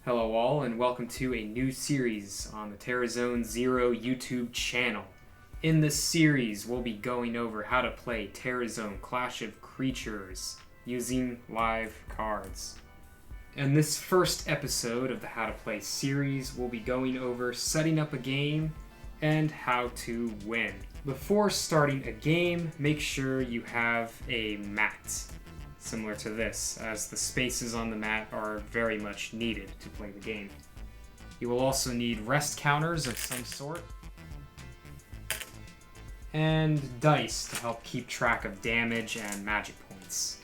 Hello all, and welcome to a new series on the TerraZone Zero YouTube channel. In this series, we'll be going over how to play TerraZone Clash of Creatures using live cards. In this first episode of the How to Play series, we'll be going over setting up a game and how to win. Before starting a game, make sure you have a mat, similar to this, as the spaces on the mat are very much needed to play the game. You will also need rest counters of some sort, and dice to help keep track of damage and magic points.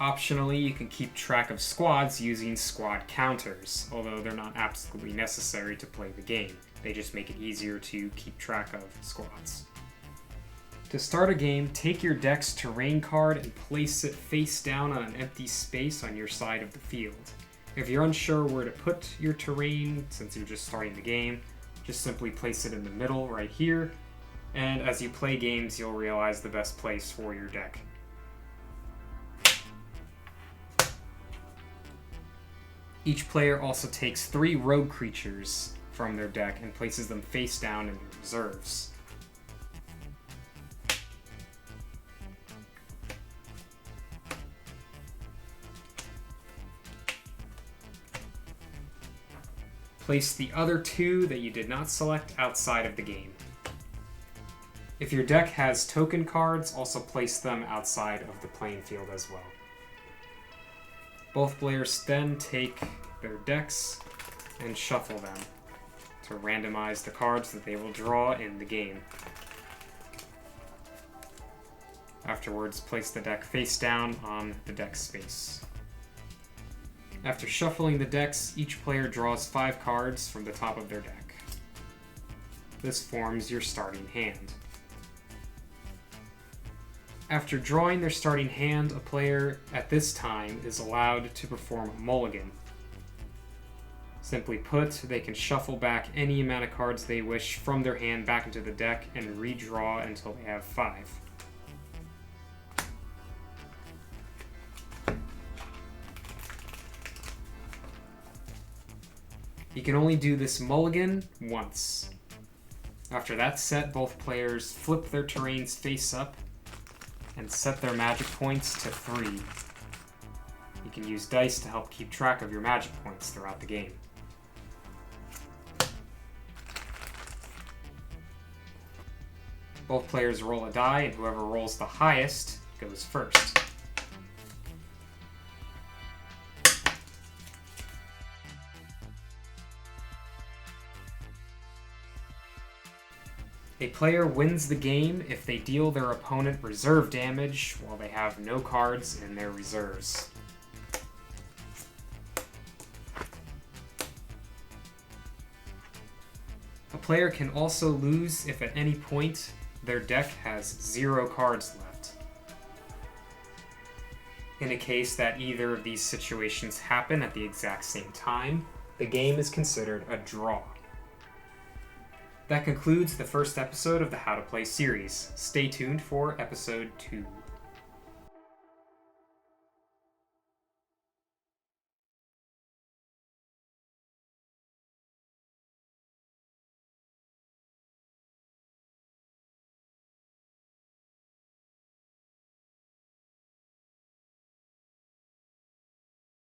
Optionally, you can keep track of squads using squad counters, although they're not absolutely necessary to play the game. They just make it easier to keep track of squads. To start a game, take your deck's terrain card and place it face down on an empty space on your side of the field. If you're unsure where to put your terrain, since you're just starting the game, just simply place it in the middle right here, and as you play games, you'll realize the best place for your deck. Each player also takes 3 rogue creatures from their deck and places them face down in their reserves. Place the other 2 that you did not select outside of the game. If your deck has token cards, also place them outside of the playing field as well. Both players then take their decks and shuffle them to randomize the cards that they will draw in the game. Afterwards, place the deck face down on the deck space. After shuffling the decks, each player draws 5 cards from the top of their deck. This forms your starting hand. After drawing their starting hand, a player at this time is allowed to perform a mulligan. Simply put, they can shuffle back any amount of cards they wish from their hand back into the deck and redraw until they have 5. You can only do this mulligan once. After that's set, both players flip their terrains face up and set their magic points to 3. You can use dice to help keep track of your magic points throughout the game. Both players roll a die, and whoever rolls the highest goes first. A player wins the game if they deal their opponent reserve damage while they have no cards in their reserves. A player can also lose if at any point their deck has 0 cards left. In a case that either of these situations happen at the exact same time, the game is considered a draw. That concludes the first episode of the How to Play series. Stay tuned for episode 2.